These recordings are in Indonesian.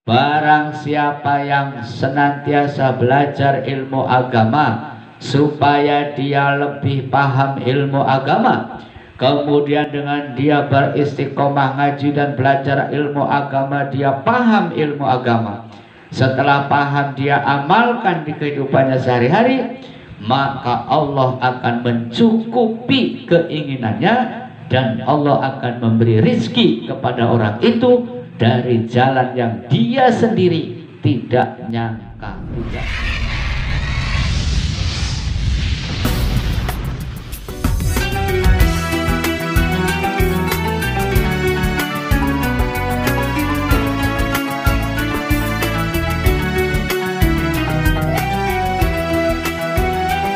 Barang siapa yang senantiasa belajar ilmu agama supaya dia lebih paham ilmu agama, kemudian dengan dia beristiqomah ngaji dan belajar ilmu agama, dia paham ilmu agama, setelah paham dia amalkan di kehidupannya sehari-hari, maka Allah akan mencukupi keinginannya dan Allah akan memberi rizki kepada orang itu dari jalan yang dia sendiri tidak nyangka.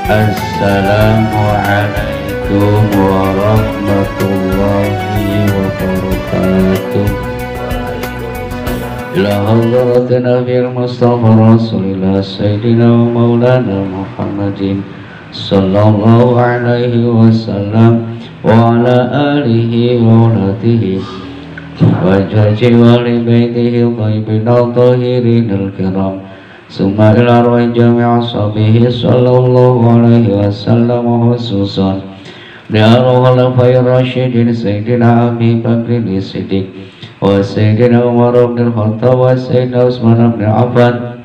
Assalamualaikum warahmatullahi wabarakatuh. Ila hadratina fil Mustafa Rasulillah Sayyidina Maulana Muhammadin sallallahu alaihi wasallam wa ala alihi wa ulatihi wa jaji wali baitihi tayyibin al-tahirin al-kiram summa ila arwah jami'a ashabihi sallallahu alaihi wasallam khususan li arwah al-khulafair rasyidin Sayyidina Abi Bakr as-Siddiq wa Sayyidina Umar bin Khattab wa Sayyidina Utsman bin Affan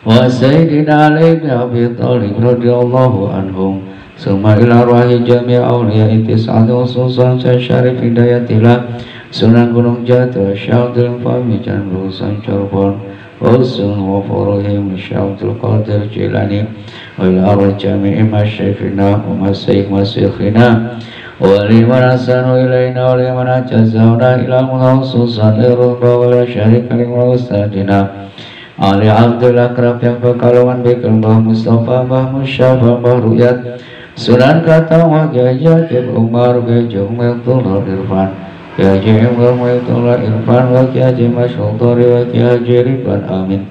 wa Sayyidina Ali bin Abi Thalib radhiyallahu anhum summa ila arwahi jami' awliya tis'at khususan Syarif Hidayatillah Sunan Gunung Jatuh Syaikhul Fahmi Janrusan Cirebon Usul wa Furuhim Syaikhul Qadir Jilani wa ila arwahi jami' masyayikhina wa masyayikhina ولمن أحسنوا إلينا ولمن أجزانا إلى المخصوصات الرضا ولا شريك لنا أستاذنا علي عبد الأكرم yang berkalungan bikul Mbah Mustafa Mbah Musyafa Mbah Ruyat Sunan Kata Wajah Jib Umar Gajah Meltullah Irfan Gajah Meltullah Irfan Wajah Masyudari Wajah Ridwan Amin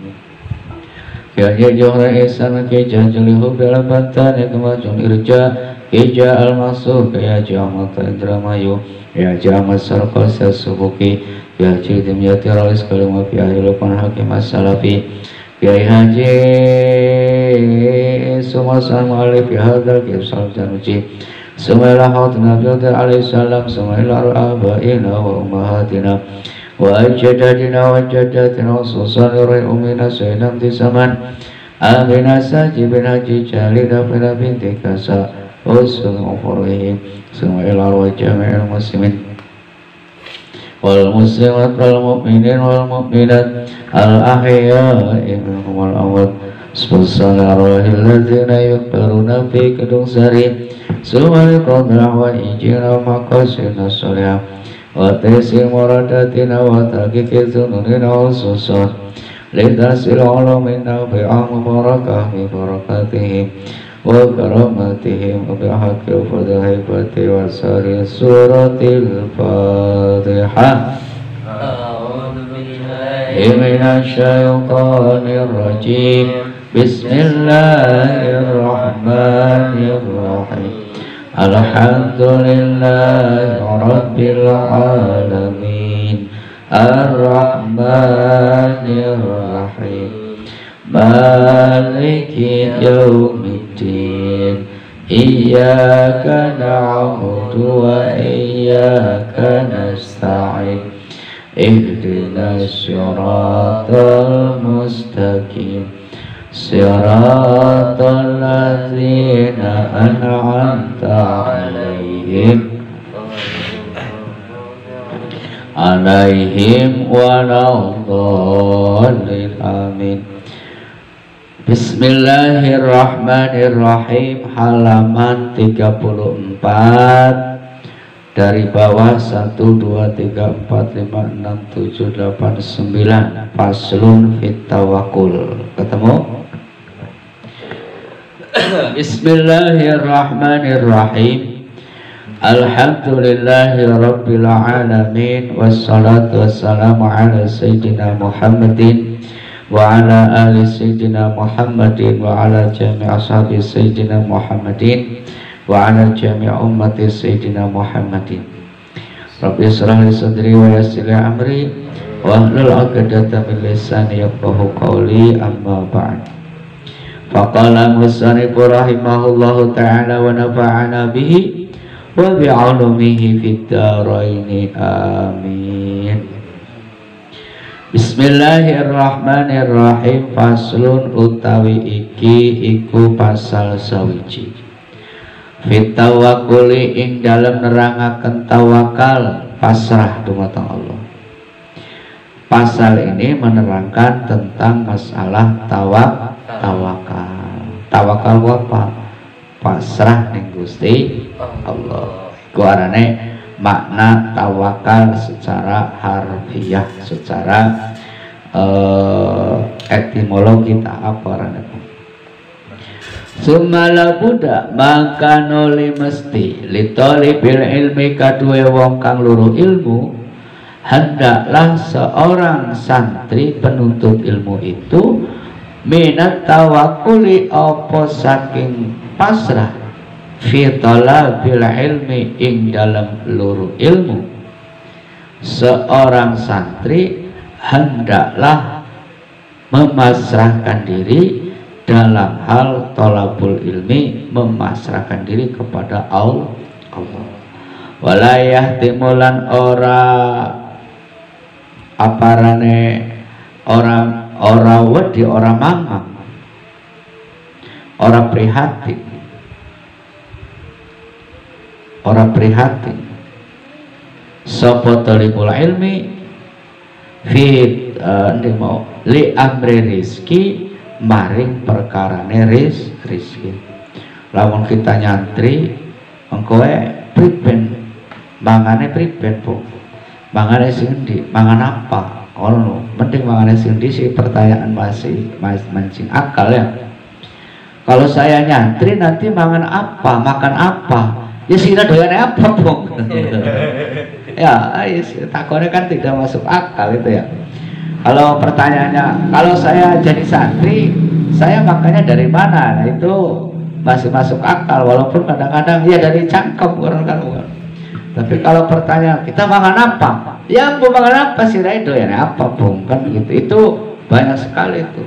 Gajah Johra Ihsan Gajah Jelihu Belabatan Kemajun Irja Ija al-Masuk ya Jamat Indramayu ya Jamat Sarfasa Subuki ya Cidim Yatiralis Kalimah Fi'ahi Lupan Hakim As-Salafi Fi'ahi Haji Sumasan Mu'alif Yahadal Kibsal Januji Sumailah Haut Nabi Alaihi Salam Sumailah Abaina wa Ummahatina wa Ajadatina wa Ajadatina Susan Rai Umina Sayyidam Tisaman Amina Sajibin Haji Jalida Fina Binti Kasa Wassalamualaikum warahmatullahi wabarakatuh. Muslimin wal muslimat wal mu'minin wal mu'minat al ahya'i minhum wal amwat sallallahu alladzina yukbaruna fi Kedung Sari sumali qadra wa ijina maqasidna sholihah wa taisi muradatina wa taqiqi dzununina wa susah lidasil ulumina bi'am barakah bi barakatihi wa karamatihim wa bihaqqi fadhihati wa sari suratil Fatihah. A'udzu billahi minasy syaithanir rajim. Bismillahirrahmanirrahim. Alhamdulillahi rabbil alamin. Ar-Rahmanir Rahim. Maliki yaumiddin. Iyyaka na'budu wa iyyaka nasta'in. Ihdinas siratal mustaqim. Siratal ladzina an'amta 'alaihim waladdallin. Amin. Bismillahirrahmanirrahim. Halaman 34 dari bawah 1, 2, 3, 4, 5, 6, 7, 8, 9. Faslun fit tawakkul. Ketemu? Bismillahirrahmanirrahim. Alhamdulillahi rabbil alamin. Wassalatu wassalamu ala sayyidina Muhammadin wa ala ali sayyidina Muhammadin wa ala jami' ashabi sayyidina Muhammadin wa ala jami' ummati sayyidina Muhammadin. Rabbi israh li sadri wa yassir li amri wahlul 'uqdatam min lisani yafqahu qawli, amma ba'd. Faqala musannif rahimahullahu ta'ala wa nafa'ana bihi wa bi'ulumihi fid dharain, amin. Bismillahirrahmanirrahim. Faslun utawi iki iku pasal sawiji fit tawakkuli ing dalem nerangaken tawakal, pasrah dumateng Allah. Pasal ini menerangkan tentang masalah tawakal. Tawakal apa? Pasrah ning Gusti Allah. Iku arane makna tawakal secara harfiah, secara etimologi tak apa arane. Sumala budak maka nuli mesti litolibil ilmi kadue wong kang luru ilmu, hendaklah seorang santri penuntut ilmu itu minat tawakuli opo saking pasrah fi talabil ilmi ing dalam luru ilmu. Seorang santri hendaklah memasrahkan diri dalam hal thalabul ilmi, memasrahkan diri kepada Allah. Walayah timulan ora aparane ora wedi, ora mamang, ora prihatin sapa talibul ilmi fit li amri rizki maring perkarane rizki. Lamun kita nyantri engkoe priben mangane priben po, mangane sing ndi, mangan apa? Ono penting mangane sing ndi sih, pertanyaan masih mancing akal ya. Kalau saya nyantri nanti mangan apa, makan apa? Ya sira doyane apa, Bung? Ya, takone kan tidak masuk akal itu ya. Kalau pertanyaannya, kalau saya jadi santri, saya makannya dari mana? Nah itu masih masuk akal, walaupun kadang-kadang ya dari cangkem orang kan. Tapi kalau pertanyaan kita makan apa? Ya mau makan apa sih Raido ya? Apa Bung? Kan gitu. Itu banyak sekali itu.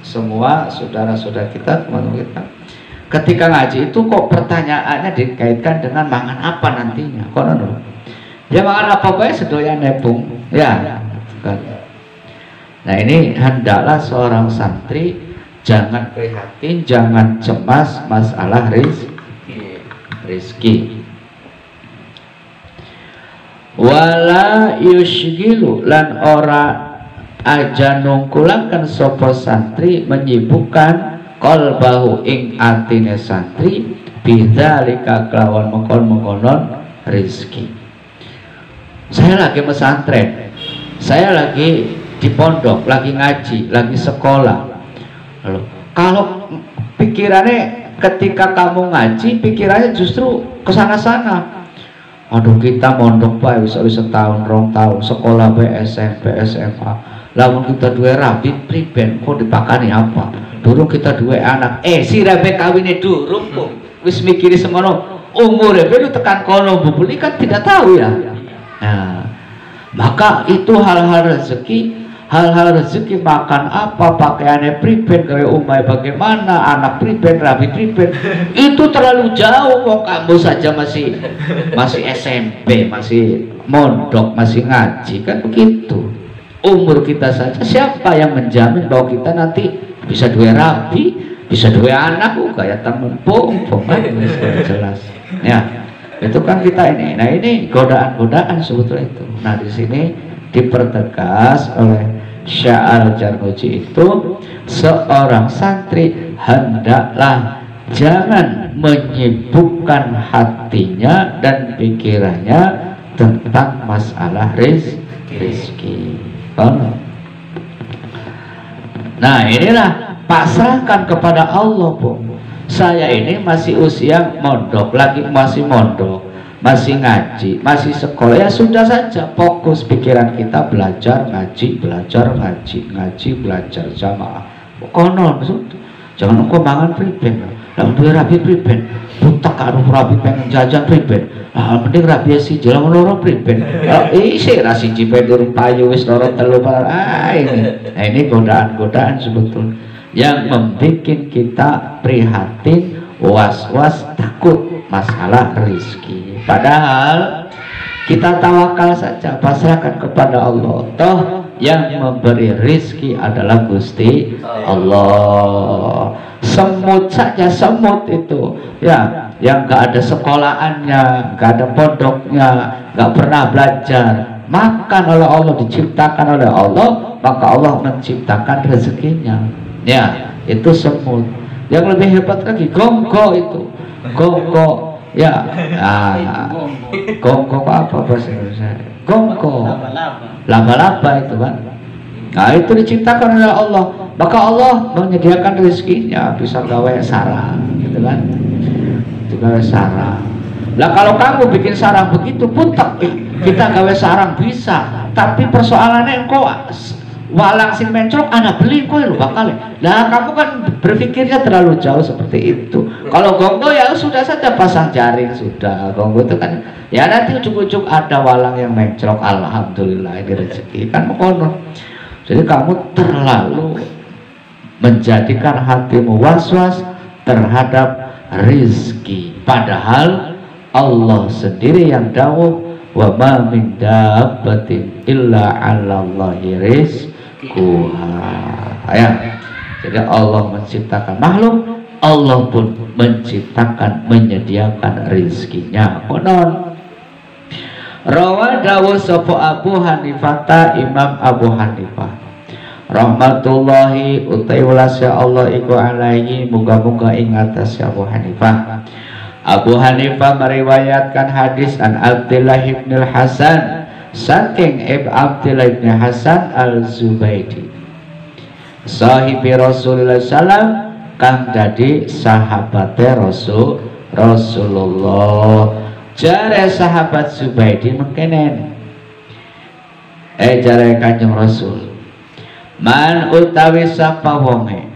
Semua saudara-saudara kita, teman-teman kita, ketika ngaji itu kok pertanyaannya dikaitkan dengan makan apa nantinya? Konon. Ya makan apa bae sedoyane Bung. Ya. Kan. Nah ini hendaklah seorang santri jangan prihatin, jangan cemas masalah rizki. Wala yushgilu lan ora aja nungkulaken sapa santri menyibukkan qalbahu ing atine santri bidzalika kelawan mengkon-mengkonon rizki. Saya lagi pesantren, saya lagi di pondok, lagi ngaji, lagi sekolah. Lalu kalau pikirannya ketika kamu ngaji, pikirannya justru kesana-sana. Aduh kita mondok pak bisa setahun, 2 tahun, sekolah SMP, SMA. Lalu kita dua rabi priben, kok dipakani apa? Dulu kita dua anak, si rabi kawinnya durung kok. Wis mikiri semono, umur rabi tekan kono bubuli kan tidak tahu ya. Nah, maka itu hal-hal rezeki. Hal-hal rezeki, makan apa, pakaiannya priben, kayak umai bagaimana, anak priben, rabi priben, itu terlalu jauh. Kok kamu saja masih SMP, masih mondok, masih ngaji, kan begitu. Umur kita saja, siapa yang menjamin bahwa kita nanti bisa dua rabi, bisa dua anak, kayak temen pong kan jelas. Ya, itu kan kita ini. Nah ini godaan-godaan sebetulnya itu. Nah di sini dipertegas oleh Sya'al Jarnuji itu, seorang santri hendaklah jangan menyibukkan hatinya dan pikirannya tentang masalah rizki. Nah inilah pasrahkan kepada Allah Bu. Saya ini masih usia mondok, masih mondok, masih ngaji, masih sekolah, ya sudah saja fokus pikiran kita belajar ngaji, belajar ngaji, ngaji belajar jamaah. Konon, jangan engkau mangan priben. Lah duwe rabi priben, butak karo rabi pengen jajan priben. Ah mending rabi siji lah loro priben. Isi ra siji pe durung payu wis loro telu ini godaan-godaan sebetulnya yang membuat kita prihatin, was-was, takut masalah rezeki. Padahal kita tawakal saja, pasrahkan kepada Allah. Toh yang memberi rezeki adalah Gusti Allah. Semut saja, semut itu ya, yang gak ada sekolahannya, gak ada pondoknya, gak pernah belajar, makan oleh Allah, diciptakan oleh Allah, maka Allah menciptakan rezekinya. Ya, itu semut. Yang lebih hebat lagi gonggo itu. Gonggo ya. Gonggo apa bahasa Indonesia? Gonggo. Laba-laba itu kan. Nah, itu diciptakan oleh Allah. Maka Allah menyediakan rezekinya, bisa gawe sarang gitu kan. Itu gawe sarang. Lah kalau kamu bikin sarang begitu putek, kita gawe sarang bisa, tapi persoalannya engkau walang sing mencrok anak beli kowe lho bakal. Lah kamu kan berpikirnya terlalu jauh seperti itu. Kalau gonggo ya sudah saja pasang jaring sudah. Gonggo itu kan ya nanti ujuk-ujuk ada walang yang mencrok, alhamdulillah ini rezeki kan mekono. Jadi kamu terlalu menjadikan hatimu was-was terhadap rizki, padahal Allah sendiri yang dawuh wa ma min dabbatin illa 'alallahi rizquha. Ya. Jadi Allah menciptakan makhluk, Allah pun menciptakan, menyediakan rizkinya. Konon rawa dawuh sapa Abu Hanifah, Imam Abu Hanifah rahmatullahi utai welasya Allah iku alaihi, muga-muga ing atas Abu Hanifah. Abu Hanifah meriwayatkan hadis an Abdullah bin Hasan saking Abdullah bin Hasan al-Zubaidi, sahibi Rasulullah sallam, kang dadi sahabate Rasulullah. Jare sahabat Zubaidi mengkenen jare Kanjeng Rasul, man utawi sapa wonge,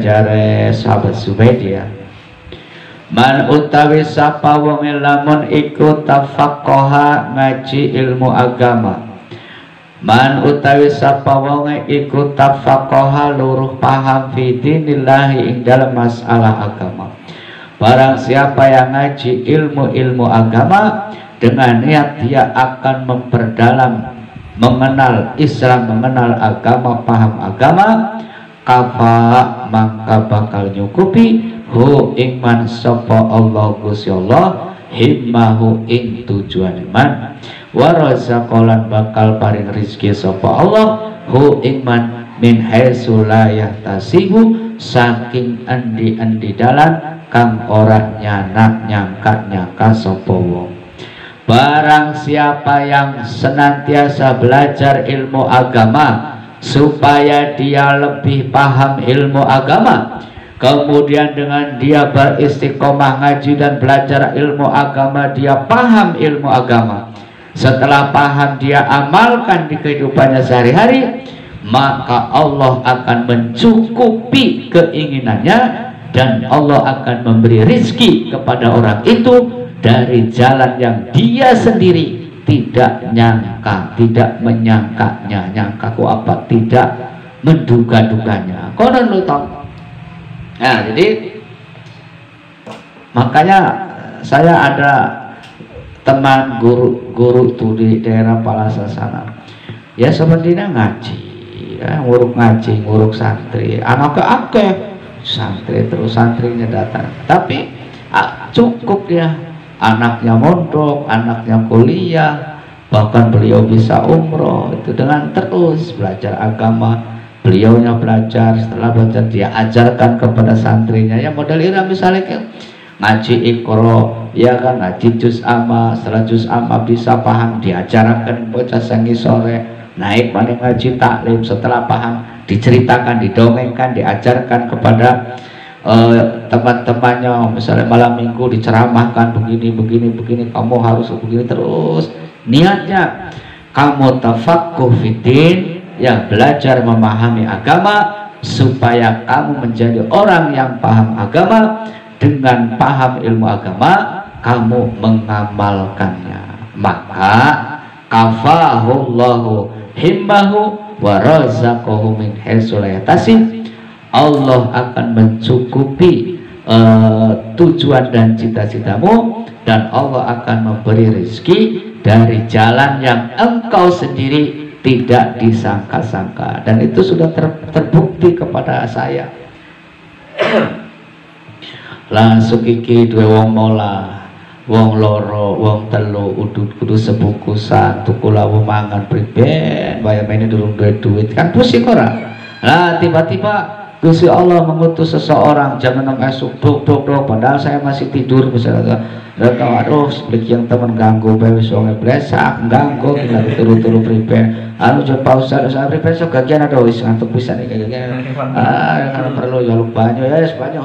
jare sahabat Zubaidi ya, man utawi sapa wonge lamun iku tafaqqaha ngaji ilmu agama, man utawi sapa wonge iku tafaqqaha luruh paham fi dinillahi ing dalam masalah agama. Barang siapa yang ngaji ilmu-ilmu agama dengan niat dia akan memperdalam, mengenal Islam, mengenal agama, paham agama, kafa maka bakal nyukupi hu iman sapa Allah Gusti Allah himmahu ing tujuan iman, warazaqalan bakal paring rizki sapa Allah hu iman min haitsu la yahtasibu saking endi-endi dalan kang ora nyangka sapa wong. Barang siapa yang senantiasa belajar ilmu agama supaya dia lebih paham ilmu agama, kemudian dengan dia beristiqomah ngaji dan belajar ilmu agama, dia paham ilmu agama, setelah paham dia amalkan di kehidupannya sehari-hari, maka Allah akan mencukupi keinginannya dan Allah akan memberi rizki kepada orang itu dari jalan yang dia sendiri tidak nyangka, tidak menyangkanya. Nyangka ku apa? Tidak menduga-duganya. Konon lu tahu. Nah, jadi makanya saya ada teman guru itu di daerah Palasa sana. Ya sepertinya ngaji, ya, nguruk ngaji, nguruk santri, anaknya akeh santri, terus santrinya datang, tapi cukup dia, anaknya mondok, anaknya kuliah, bahkan beliau bisa umroh itu dengan terus belajar agama. Beliaunya belajar, setelah belajar dia ajarkan kepada santrinya, ya model ira misalnya ngaji ikro, ya kan, ngaji juz amma, setelah juz amma bisa paham diajarkan bocah sangi sore, naik mana ngaji taklim, setelah paham diceritakan, didongengkan, diajarkan kepada teman-temannya, misalnya malam minggu diceramahkan begini, kamu harus begini, terus niatnya kamu tafaqquh fiddin, ya belajar memahami agama supaya kamu menjadi orang yang paham agama, dengan paham ilmu agama, kamu mengamalkannya, maka kafahullahu himmahu wa razaqahu min haitsu la yahtasib. Allah akan mencukupi tujuan dan cita-citamu, dan Allah akan memberi rezeki dari jalan yang engkau sendiri tidak disangka-sangka. Dan itu sudah terbukti kepada saya. Langsung iki duwe wong mola, wong loro, wong telu, kudu sebukusan, tuku lawu mangan priben, bayar ini durung duit kan pusing ora. Lah tiba-tiba Gusti Allah mengutus seseorang, jangan esuk dok, padahal saya masih tidur misalnya. Aduh, yang teman ganggu, wis wong blesak ganggu, kita turu-turu priben. Anu coba usah priben sok gagian ada wis ngantuk pisan iki. Kalau perlu ya lupa banyak ya, banyak.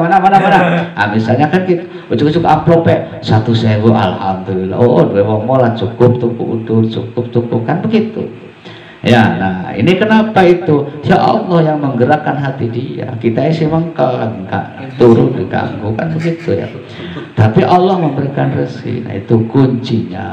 Mana. Misalnya kan kita ujuk-ujuk amplop 1.000, alhamdulillah. Oh, dua wong mola cukup tuku udur, cukup kan begitu. Ya, nah ini kenapa itu? Ya Allah yang menggerakkan hati dia. Kita isi mengkal, enggak turun diganggu kan begitu ya. Tapi Allah memberikan rezeki. Nah itu kuncinya.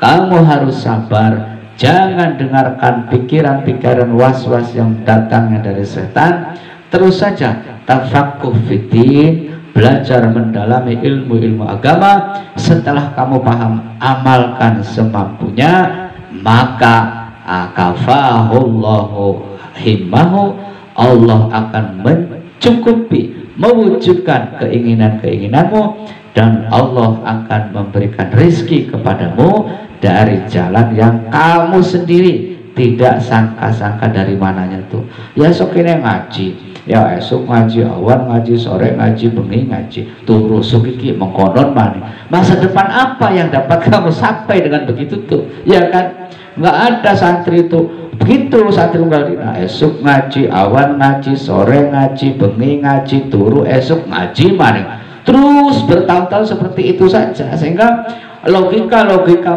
Kamu harus sabar. Jangan dengarkan pikiran-pikiran was-was yang datangnya dari setan. Terus saja tafaqquh fiddin, belajar mendalami ilmu-ilmu agama. Setelah kamu paham, amalkan semampunya, maka akafahullahu himmahu, Allah akan mencukupi, mewujudkan keinginan-keinginanmu, dan Allah akan memberikan rezeki kepadamu dari jalan yang kamu sendiri tidak sangka-sangka dari mananya tuh. Ya esok ini ngaji, ya esok ngaji, awan ngaji, sore ngaji, bengi ngaji, turu sukiki mengkonon mana. Masa depan apa yang dapat kamu sampai dengan begitu tuh? Ya kan? Nggak ada santri itu begitu, santri tunggal dina esok ngaji, awan ngaji, sore ngaji, bengi ngaji, turu esok ngaji mana, terus bertahun-tahun seperti itu saja, sehingga logika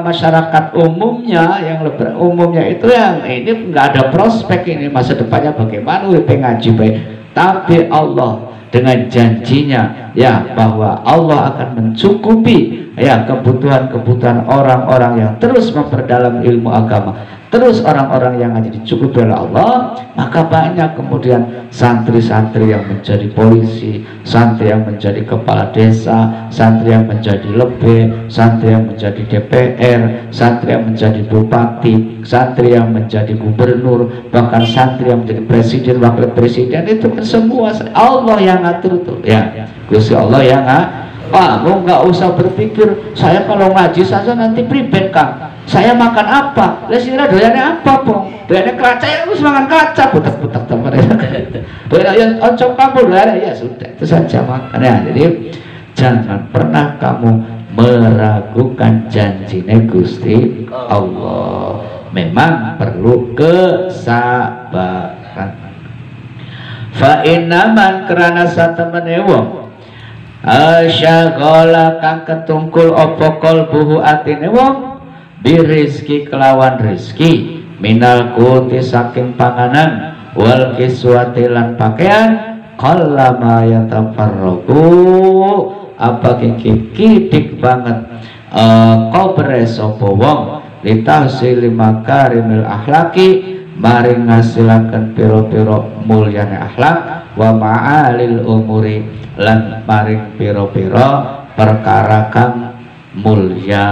masyarakat umumnya yang lebih umumnya itu yang ini nggak ada prospek, ini masa depannya bagaimana, ngaji baik. Tapi Allah dengan janjinya ya bahwa Allah akan mencukupi ya kebutuhan orang-orang yang terus memperdalam ilmu agama, terus orang-orang yang hanya dicukupi oleh Allah, maka banyak kemudian santri-santri yang menjadi polisi, santri yang menjadi kepala desa, santri yang menjadi lebih, santri yang menjadi DPR, santri yang menjadi bupati, santri yang menjadi gubernur, bahkan santri yang menjadi presiden, wakil presiden. Itu kan semua Allah yang ngatur tuh ya, Gusti Allah yang kamu nggak usah berpikir saya kalau ngaji saja nanti priben Kang, saya makan apa, lesira doyannya apa pong, doyannya kaca, ya harus makan kaca, putak-putak teman doyannya oncom kamu doyannya, ya sudah itu saja makan ya. Jadi jangan pernah kamu meragukan janjinya Gusti Allah, memang perlu kesabaran. Fa innaman kerana satemene wong asyagala kang ketungkul opo kolbuhu atine wong birizki kelawan rizki, minal kuti saking panganan, wal kiswati lan pakaian, qallama yatafarraqu apa kidik banget kobre sopo wong litahsili makarimil akhlaki, maring ngasilaken piro-piro mulyane akhlak, wa ma'alil umuri lan maring piro-piro perkara kang mulya.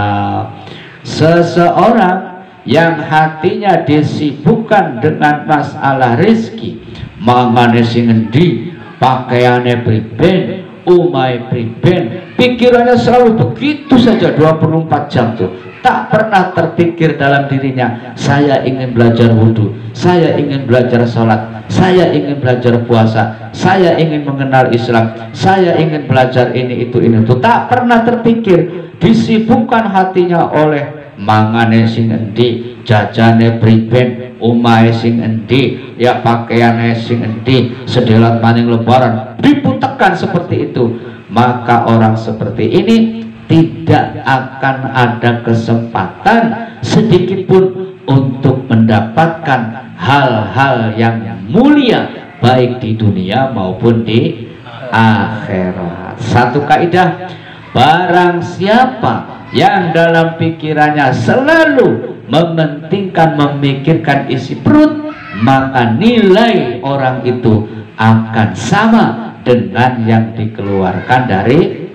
Seseorang yang hatinya disibukkan dengan masalah rezeki, mangane sing endi, pakaiane priben, umai priben, pikirannya selalu begitu saja 24 jam tuh. Tak pernah terpikir dalam dirinya, saya ingin belajar wudhu, saya ingin belajar sholat, saya ingin belajar puasa, saya ingin mengenal Islam, saya ingin belajar ini itu. Tak pernah terpikir. Disibukkan hatinya oleh mangane sing endi, jajane priben, umahe sing endi, ya pakaiane sing endi, sedelat maning lebaran, diputekan seperti itu. Maka orang seperti ini tidak akan ada kesempatan sedikitpun untuk mendapatkan hal-hal yang mulia baik di dunia maupun di akhirat. satu kaidah, barang siapa yang dalam pikirannya selalu mementingkan memikirkan isi perut, maka nilai orang itu akan sama dengan yang dikeluarkan dari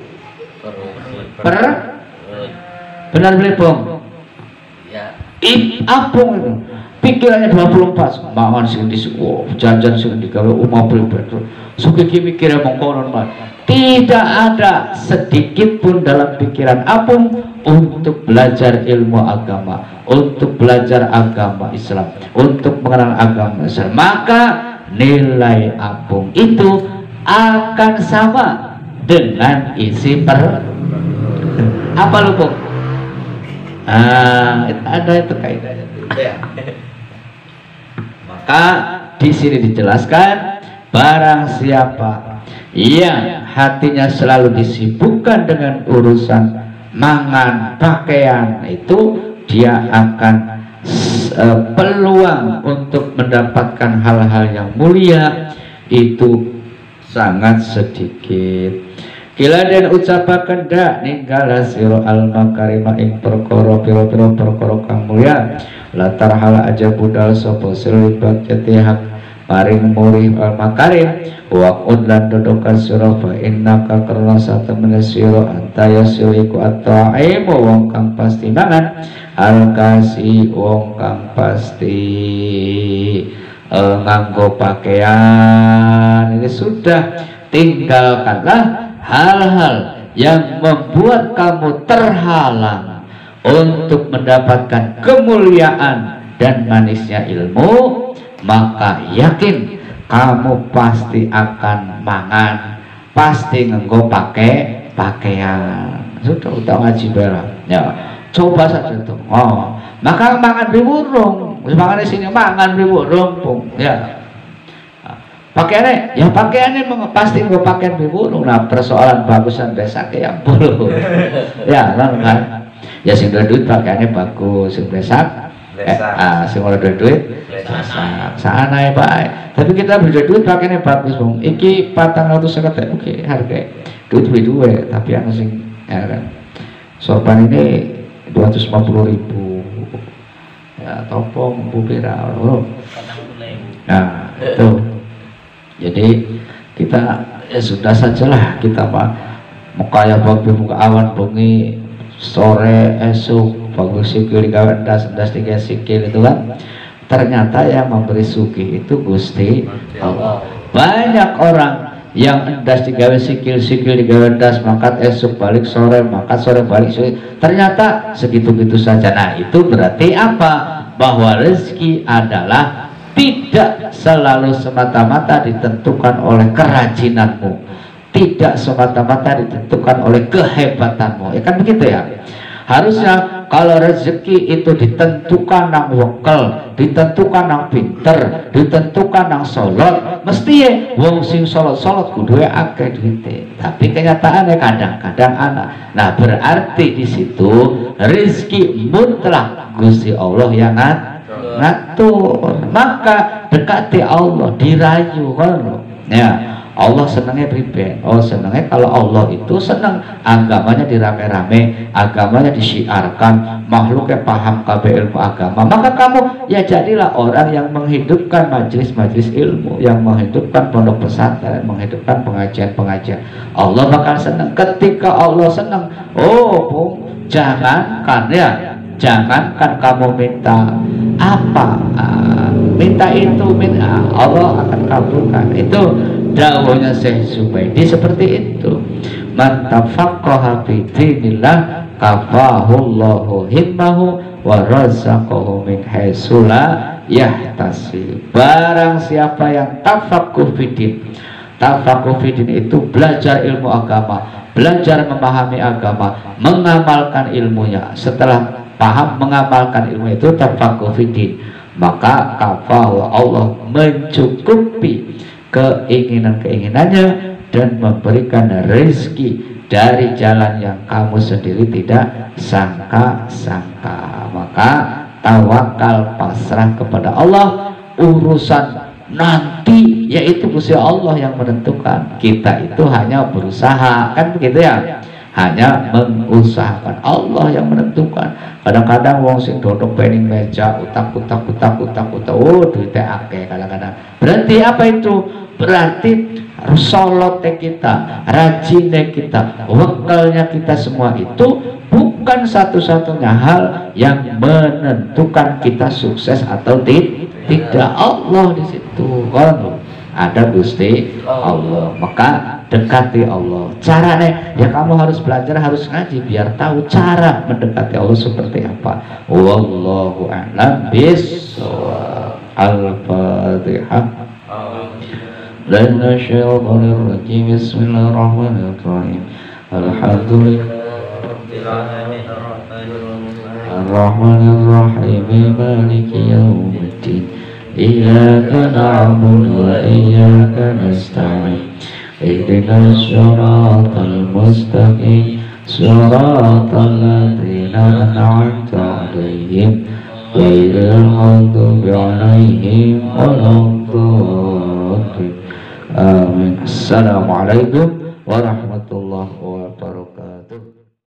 benar belum? Apung pikirannya 24 mangan sing jajan sing digawe mobil petrol sugih mikirnya mongkonon Pak. Tidak ada sedikit pun dalam pikiran apung untuk belajar ilmu agama, untuk belajar agama Islam, untuk mengenal agama Islam. Maka nilai apung itu akan sama dengan isi perut. Apa lu Bung? Ada itu kaidahnya. Maka di sini dijelaskan, barang siapa yang hatinya selalu disibukkan dengan urusan mangan, pakaian, itu dia akan peluang untuk mendapatkan hal-hal yang mulia itu sangat sedikit. Kila den ucapaken dak ninggala sira al makarima ing perkara pira-pira perkara kang mulya latar hal aja budal sapa sira bakti hak paring murih al makarim wa udlan dodokan sira fa innaka karna satemene sira antaya sira iku ataimu wong kang pasti mangan al kasi wong kang pasti nganggo pakaian. Ini sudah, tinggalkanlah hal-hal yang membuat kamu terhalang untuk mendapatkan kemuliaan dan manisnya ilmu, maka yakin kamu pasti akan mangan, pasti nganggo pakaian. Sudah ngaji barang ya, coba saja tuh. Maka mangan biburung, mangan di sini mangan biburung ya. Pakaiannya, ya pakaiannya pasti gue pakaian biburung. Nah persoalan bagusan besak ya bulu. Ya kan, ya sing duit pakaiannya bagus, sing besak, sing ora duit besak. Sana ya Pak. Tapi kita beli duit pakaiannya bagus bung. Iki 450 oke harga. Duit, tapi yang sing ya kan. Sorban ini 250.000. Ya topong bubira. Nah itu. Jadi kita ya sudah sajalah kita mah mukanya bagus muka awan bengi sore esok bagus sikil digawe das tiga sikil itu kan. Ternyata yang memberi sugih itu Gusti Allah. Banyak orang yang endas digawe sikil digawe das makat esok balik sore makat sore balik sore. Ternyata segitu-gitu saja. Nah itu berarti apa? Bahwa rezeki adalah tidak selalu semata-mata ditentukan oleh kerajinanmu, tidak semata-mata ditentukan oleh kehebatanmu, ya kan begitu ya. Harusnya kalau rezeki itu ditentukan nang wekel, ditentukan nang pinter, ditentukan nang solot, mesti ya wong sing solot kudu akeh duite. Tapi kenyataannya kadang-kadang anak. Nah berarti di situ rezeki mutlak Gusti Allah yang ngatur. Maka dekati Allah, dirayu kan ya. Allah senangnya priben. Oh senangnya kalau Allah itu senang agamanya dirame-rame, agamanya disiarkan, makhluknya paham kabeh ilmu agama. Maka kamu ya jadilah orang yang menghidupkan majelis-majelis ilmu, yang menghidupkan pondok pesantren, menghidupkan pengajian-pengajian. Allah bakal senang. Ketika Allah senang, jangankan ya, jangankan kamu minta apa, minta itu, Allah akan kabulkan. Itu dawuhnya Syekh Zubaidi seperti itu. Man tafaqqaha fi dinillah kafahullahu himmahu wa razaqahu min haitsu la yahtasib. Barang siapa yang tafaqquh fi din. Tafaqquh fi din itu belajar ilmu agama, belajar memahami agama, mengamalkan ilmunya. Setelah paham mengamalkan ilmu itu tafaqquh fi din, maka kafahu Allah mencukupi keinginan-keinginannya dan memberikan rezeki dari jalan yang kamu sendiri tidak sangka-sangka. Maka tawakal, pasrah kepada Allah. Urusan nanti yaitu Gusti Allah yang menentukan. Kita itu hanya berusaha, kan begitu ya, hanya mengusahakan. Allah yang menentukan. Kadang-kadang wong sing dodok pening meja utak, oh duitnya akeh kadang-kadang. Berarti apa itu? Berarti solote kita, rajinnya kita, wekalnya kita, semua itu bukan satu-satunya hal yang menentukan kita sukses atau tidak. Allah di situ kan ada Gusti Allah. Maka dekati Allah. Caranya ya kamu harus belajar, harus ngaji biar tahu cara mendekati Allah seperti apa. Wallahu a'lam bishawab. Al-Fatihah. Lana syaitanir rajim. Bismillahirrahmanirrahim. Alhamdulillahirrahmanirrahim. Maliki yaumiddin. Iyyaka na'budu wa iyyaka nasta'in. Ihdinas siratal mustaqim. Siratal ladzina an'amta 'alaihim ghairil maghdubi 'alaihim waladdallin. Amin. Assalamualaikum warahmatullahi